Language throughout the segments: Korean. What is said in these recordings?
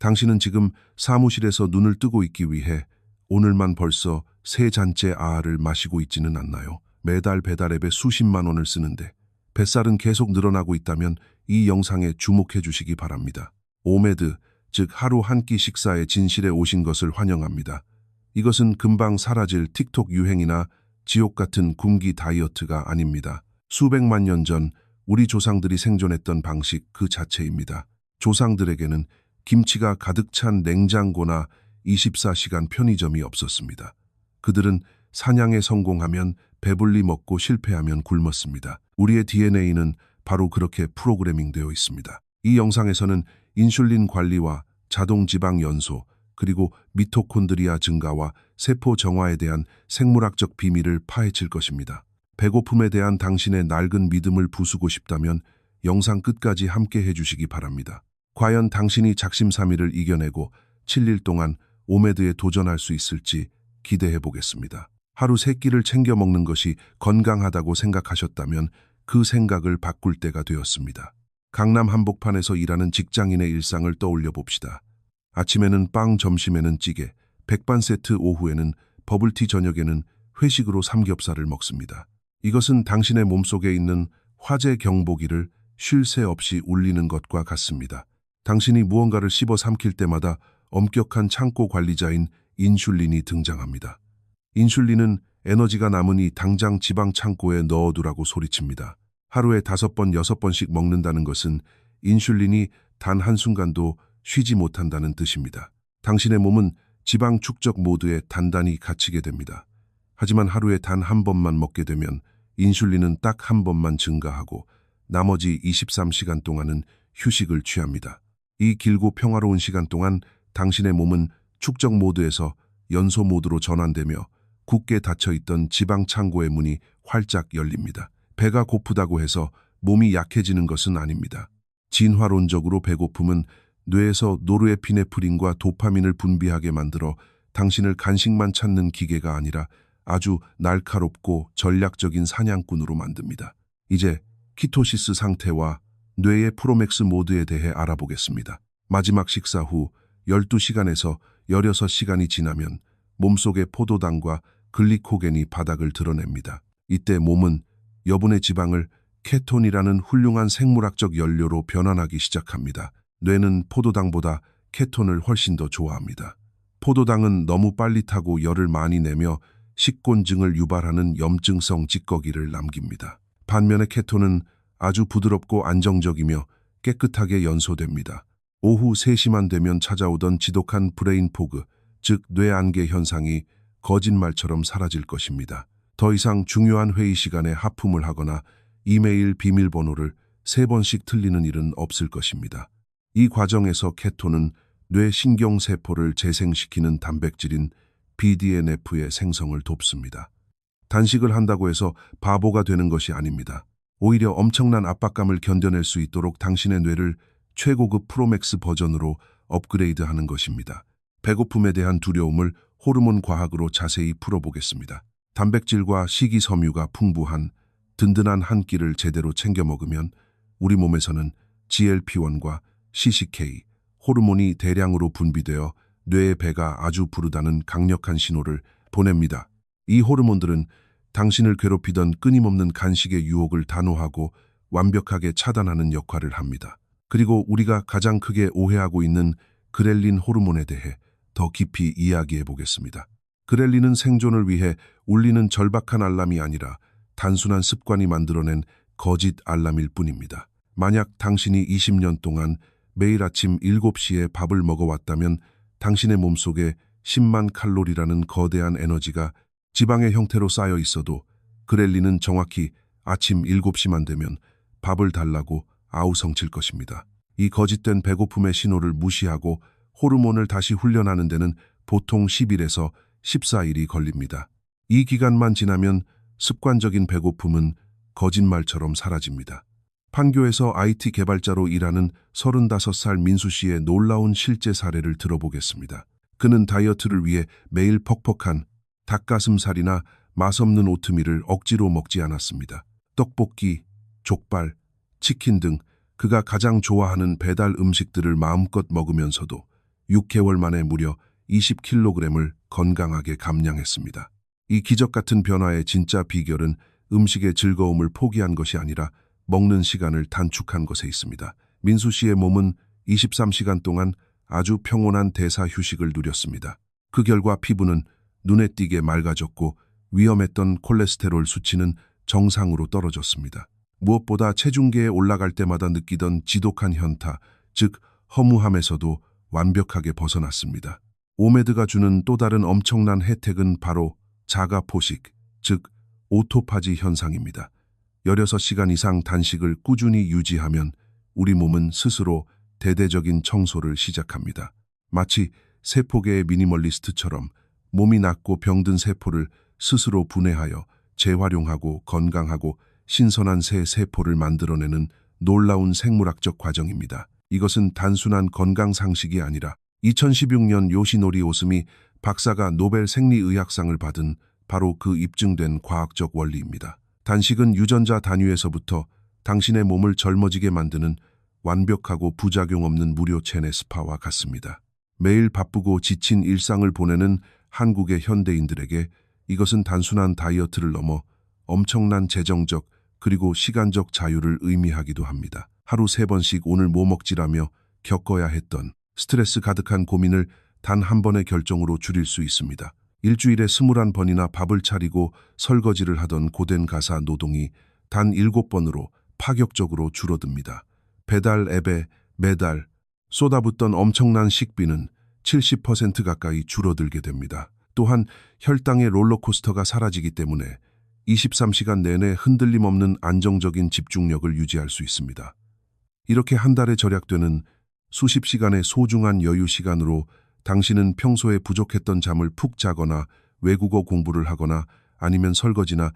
당신은 지금 사무실에서 눈을 뜨고 있기 위해 오늘만 벌써 3잔째 아아를 마시고 있지는 않나요? 매달 배달 앱에 수십만 원을 쓰는데 뱃살은 계속 늘어나고 있다면 이 영상에 주목해 주시기 바랍니다. 오메드, 즉 하루 한 끼 식사의 진실에 오신 것을 환영합니다. 이것은 금방 사라질 틱톡 유행이나 지옥 같은 굶기 다이어트가 아닙니다. 수백만 년 전 우리 조상들이 생존했던 방식 그 자체입니다. 조상들에게는 김치가 가득 찬 냉장고나 24시간 편의점이 없었습니다. 그들은 사냥에 성공하면 배불리 먹고 실패하면 굶었습니다. 우리의 DNA는 바로 그렇게 프로그래밍되어 있습니다. 이 영상에서는 인슐린 관리와 자동 지방 연소, 그리고 미토콘드리아 증가와 세포 정화에 대한 생물학적 비밀을 파헤칠 것입니다. 배고픔에 대한 당신의 낡은 믿음을 부수고 싶다면 영상 끝까지 함께 해주시기 바랍니다. 과연 당신이 작심삼일을 이겨내고 7일 동안 오메드에 도전할 수 있을지 기대해 보겠습니다. 하루 3끼를 챙겨 먹는 것이 건강하다고 생각하셨다면 그 생각을 바꿀 때가 되었습니다. 강남 한복판에서 일하는 직장인의 일상을 떠올려 봅시다. 아침에는 빵, 점심에는 찌개, 백반 세트, 오후에는 버블티, 저녁에는 회식으로 삼겹살을 먹습니다. 이것은 당신의 몸속에 있는 화재 경보기를 쉴 새 없이 울리는 것과 같습니다. 당신이 무언가를 씹어 삼킬 때마다 엄격한 창고 관리자인 인슐린이 등장합니다. 인슐린은 에너지가 남으니 당장 지방 창고에 넣어두라고 소리칩니다. 하루에 5번, 6번씩 먹는다는 것은 인슐린이 단 한순간도 쉬지 못한다는 뜻입니다. 당신의 몸은 지방 축적 모드에 단단히 갇히게 됩니다. 하지만 하루에 단 한 번만 먹게 되면 인슐린은 딱 한 번만 증가하고 나머지 23시간 동안은 휴식을 취합니다. 이 길고 평화로운 시간 동안 당신의 몸은 축적 모드에서 연소 모드로 전환되며 굳게 닫혀있던 지방 창고의 문이 활짝 열립니다. 배가 고프다고 해서 몸이 약해지는 것은 아닙니다. 진화론적으로 배고픔은 뇌에서 노르에피네프린과 도파민을 분비하게 만들어 당신을 간식만 찾는 기계가 아니라 아주 날카롭고 전략적인 사냥꾼으로 만듭니다. 이제 키토시스 상태와 뇌의 프로맥스 모드에 대해 알아보겠습니다. 마지막 식사 후 12시간에서 16시간이 지나면 몸속의 포도당과 글리코겐이 바닥을 드러냅니다. 이때 몸은 여분의 지방을 케톤이라는 훌륭한 생물학적 연료로 변환하기 시작합니다. 뇌는 포도당보다 케톤을 훨씬 더 좋아합니다. 포도당은 너무 빨리 타고 열을 많이 내며 식곤증을 유발하는 염증성 찌꺼기를 남깁니다. 반면에 케톤은 아주 부드럽고 안정적이며 깨끗하게 연소됩니다. 오후 3시만 되면 찾아오던 지독한 브레인 포그, 즉 뇌안개 현상이 거짓말처럼 사라질 것입니다. 더 이상 중요한 회의 시간에 하품을 하거나 이메일 비밀번호를 3번씩 틀리는 일은 없을 것입니다. 이 과정에서 케톤은 뇌 신경세포를 재생시키는 단백질인 BDNF의 생성을 돕습니다. 단식을 한다고 해서 바보가 되는 것이 아닙니다. 오히려 엄청난 압박감을 견뎌낼 수 있도록 당신의 뇌를 최고급 프로맥스 버전으로 업그레이드하는 것입니다. 배고픔에 대한 두려움을 호르몬 과학으로 자세히 풀어보겠습니다. 단백질과 식이섬유가 풍부한 든든한 한 끼를 제대로 챙겨 먹으면 우리 몸에서는 GLP-1과 CCK, 호르몬이 대량으로 분비되어 뇌의 배가 아주 부르다는 강력한 신호를 보냅니다. 이 호르몬들은 당신을 괴롭히던 끊임없는 간식의 유혹을 단호하고 완벽하게 차단하는 역할을 합니다. 그리고 우리가 가장 크게 오해하고 있는 그렐린 호르몬에 대해 더 깊이 이야기해 보겠습니다. 그렐린은 생존을 위해 울리는 절박한 알람이 아니라 단순한 습관이 만들어낸 거짓 알람일 뿐입니다. 만약 당신이 20년 동안 매일 아침 7시에 밥을 먹어왔다면 당신의 몸속에 10만 칼로리라는 거대한 에너지가 지방의 형태로 쌓여 있어도 그렐린은 정확히 아침 7시만 되면 밥을 달라고 아우성칠 것입니다. 이 거짓된 배고픔의 신호를 무시하고 호르몬을 다시 훈련하는 데는 보통 10일에서 14일이 걸립니다. 이 기간만 지나면 습관적인 배고픔은 거짓말처럼 사라집니다. 판교에서 IT 개발자로 일하는 35살 민수 씨의 놀라운 실제 사례를 들어보겠습니다. 그는 다이어트를 위해 매일 퍽퍽한 닭가슴살이나 맛없는 오트밀을 억지로 먹지 않았습니다. 떡볶이, 족발, 치킨 등 그가 가장 좋아하는 배달 음식들을 마음껏 먹으면서도 6개월 만에 무려 20kg을 건강하게 감량했습니다. 이 기적 같은 변화의 진짜 비결은 음식의 즐거움을 포기한 것이 아니라 먹는 시간을 단축한 것에 있습니다. 민수 씨의 몸은 23시간 동안 아주 평온한 대사 휴식을 누렸습니다. 그 결과 피부는 눈에 띄게 맑아졌고 위험했던 콜레스테롤 수치는 정상으로 떨어졌습니다. 무엇보다 체중계에 올라갈 때마다 느끼던 지독한 현타, 즉 허무함에서도 완벽하게 벗어났습니다. 오메드가 주는 또 다른 엄청난 혜택은 바로 자가 포식, 즉 오토파지 현상입니다. 16시간 이상 단식을 꾸준히 유지하면 우리 몸은 스스로 대대적인 청소를 시작합니다. 마치 세포계의 미니멀리스트처럼 몸이 낫고 병든 세포를 스스로 분해하여 재활용하고 건강하고 신선한 새 세포를 만들어내는 놀라운 생물학적 과정입니다. 이것은 단순한 건강 상식이 아니라 2016년 요시노리 오스미 박사가 노벨 생리의학상을 받은 바로 그 입증된 과학적 원리입니다. 단식은 유전자 단위에서부터 당신의 몸을 젊어지게 만드는 완벽하고 부작용 없는 무료 체내 스파와 같습니다. 매일 바쁘고 지친 일상을 보내는 한국의 현대인들에게 이것은 단순한 다이어트를 넘어 엄청난 재정적 그리고 시간적 자유를 의미하기도 합니다. 하루 3번씩 오늘 뭐 먹지라며 겪어야 했던 스트레스 가득한 고민을 단 한 번의 결정으로 줄일 수 있습니다. 일주일에 21번이나 밥을 차리고 설거지를 하던 고된 가사 노동이 단 7번으로 파격적으로 줄어듭니다. 배달 앱에 매달 쏟아붓던 엄청난 식비는 70% 가까이 줄어들게 됩니다. 또한 혈당의 롤러코스터가 사라지기 때문에 23시간 내내 흔들림 없는 안정적인 집중력을 유지할 수 있습니다. 이렇게 한 달에 절약되는 수십 시간의 소중한 여유 시간으로 당신은 평소에 부족했던 잠을 푹 자거나 외국어 공부를 하거나 아니면 설거지나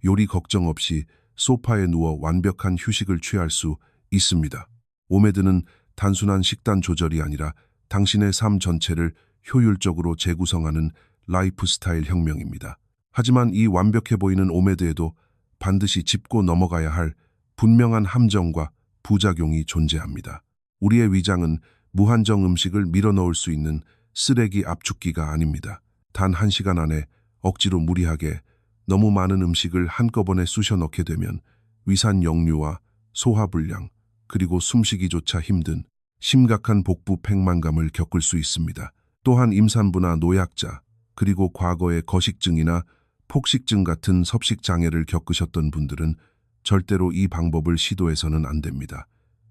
요리 걱정 없이 소파에 누워 완벽한 휴식을 취할 수 있습니다. 오메드는 단순한 식단 조절이 아니라 당신의 삶 전체를 효율적으로 재구성하는 라이프 스타일 혁명입니다. 하지만 이 완벽해 보이는 오메드에도 반드시 짚고 넘어가야 할 분명한 함정과 부작용이 존재합니다. 우리의 위장은 무한정 음식을 밀어넣을 수 있는 쓰레기 압축기가 아닙니다. 단 1시간 안에 억지로 무리하게 너무 많은 음식을 한꺼번에 쑤셔 넣게 되면 위산 역류와 소화불량, 그리고 숨쉬기조차 힘든 심각한 복부 팽만감을 겪을 수 있습니다. 또한 임산부나 노약자, 그리고 과거의 거식증이나 폭식증 같은 섭식 장애를 겪으셨던 분들은 절대로 이 방법을 시도해서는 안 됩니다.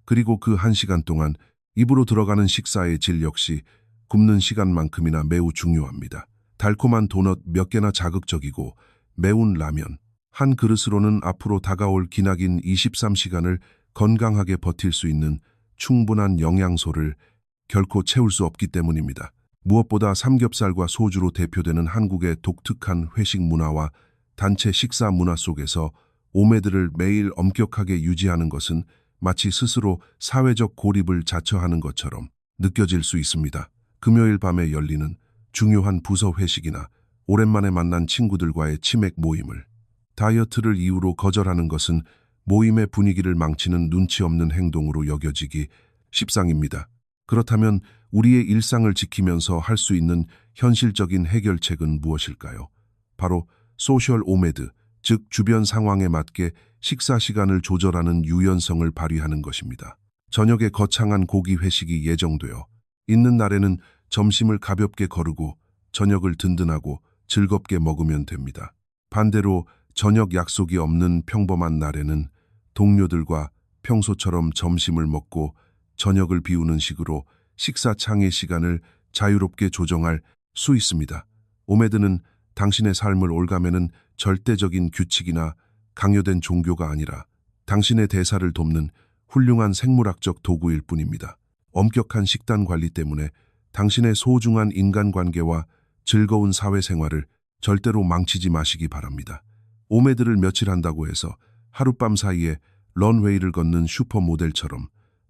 그리고 그 1시간 동안 입으로 들어가는 식사의 질 역시 굶는 시간만큼이나 매우 중요합니다. 달콤한 도넛 몇 개나 자극적이고 매운 라면 한 그릇으로는 앞으로 다가올 기나긴 23시간을 건강하게 버틸 수 있는 충분한 영양소를 결코 채울 수 없기 때문입니다. 무엇보다 삼겹살과 소주로 대표되는 한국의 독특한 회식 문화와 단체 식사 문화 속에서 오메드를 매일 엄격하게 유지하는 것은 마치 스스로 사회적 고립을 자처하는 것처럼 느껴질 수 있습니다. 금요일 밤에 열리는 중요한 부서 회식이나 오랜만에 만난 친구들과의 치맥 모임을 다이어트를 이유로 거절하는 것은 모임의 분위기를 망치는 눈치 없는 행동으로 여겨지기 십상입니다. 그렇다면 우리의 일상을 지키면서 할 수 있는 현실적인 해결책은 무엇일까요? 바로 소셜 오메드, 즉 주변 상황에 맞게 식사 시간을 조절하는 유연성을 발휘하는 것입니다. 저녁에 거창한 고기 회식이 예정되어 있는 날에는 점심을 가볍게 거르고 저녁을 든든하고 즐겁게 먹으면 됩니다. 반대로 저녁 약속이 없는 평범한 날에는 동료들과 평소처럼 점심을 먹고 저녁을 비우는 식으로 식사 창의 시간을 자유롭게 조정할 수 있습니다. 오메드는 당신의 삶을 올가매는 절대적인 규칙이나 강요된 종교가 아니라 당신의 대사를 돕는 훌륭한 생물학적 도구일 뿐입니다. 엄격한 식단 관리 때문에 당신의 소중한 인간관계와 즐거운 사회생활을 절대로 망치지 마시기 바랍니다. 오메드를 며칠 한다고 해서 하룻밤 사이에 런웨이를 걷는 슈퍼모델처럼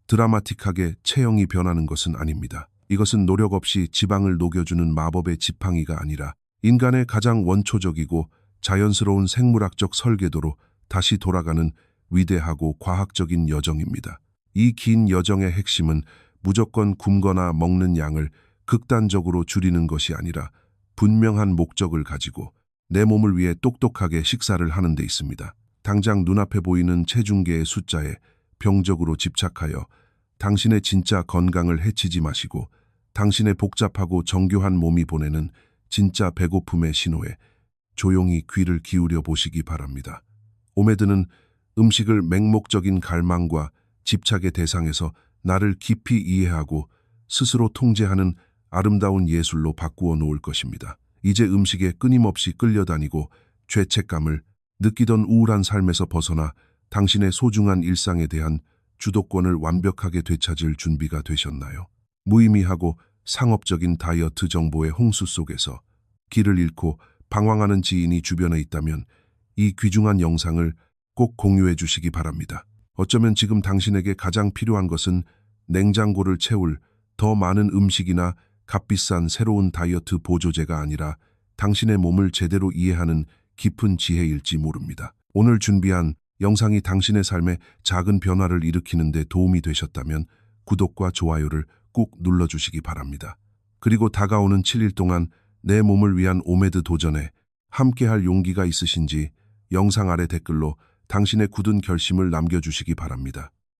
드라마틱하게 체형이 변하는 것은 아닙니다. 이것은 노력 없이 지방을 녹여주는 마법의 지팡이가 아니라 인간의 가장 원초적이고 자연스러운 생물학적 설계도로 다시 돌아가는 위대하고 과학적인 여정입니다. 이 긴 여정의 핵심은 무조건 굶거나 먹는 양을 극단적으로 줄이는 것이 아니라 분명한 목적을 가지고 내 몸을 위해 똑똑하게 식사를 하는 데 있습니다. 당장 눈앞에 보이는 체중계의 숫자에 병적으로 집착하여 당신의 진짜 건강을 해치지 마시고 당신의 복잡하고 정교한 몸이 보내는 진짜 배고픔의 신호에 조용히 귀를 기울여 보시기 바랍니다. 오메드는 음식을 맹목적인 갈망과 집착의 대상에서 나를 깊이 이해하고 스스로 통제하는 아름다운 예술로 바꾸어 놓을 것입니다. 이제 음식에 끊임없이 끌려다니고 죄책감을 느끼던 우울한 삶에서 벗어나 당신의 소중한 일상에 대한 주도권을 완벽하게 되찾을 준비가 되셨나요? 무의미하고 상업적인 다이어트 정보의 홍수 속에서 길을 잃고 방황하는 지인이 주변에 있다면 이 귀중한 영상을 꼭 공유해 주시기 바랍니다. 어쩌면 지금 당신에게 가장 필요한 것은 냉장고를 채울 더 많은 음식이나 값비싼 새로운 다이어트 보조제가 아니라 당신의 몸을 제대로 이해하는 깊은 지혜일지 모릅니다. 오늘 준비한 영상이 당신의 삶에 작은 변화를 일으키는 데 도움이 되셨다면 구독과 좋아요를 꼭 눌러주시기 바랍니다. 그리고 다가오는 7일 동안 내 몸을 위한 오메드 도전에 함께할 용기가 있으신지 영상 아래 댓글로 당신의 굳은 결심을 남겨주시기 바랍니다.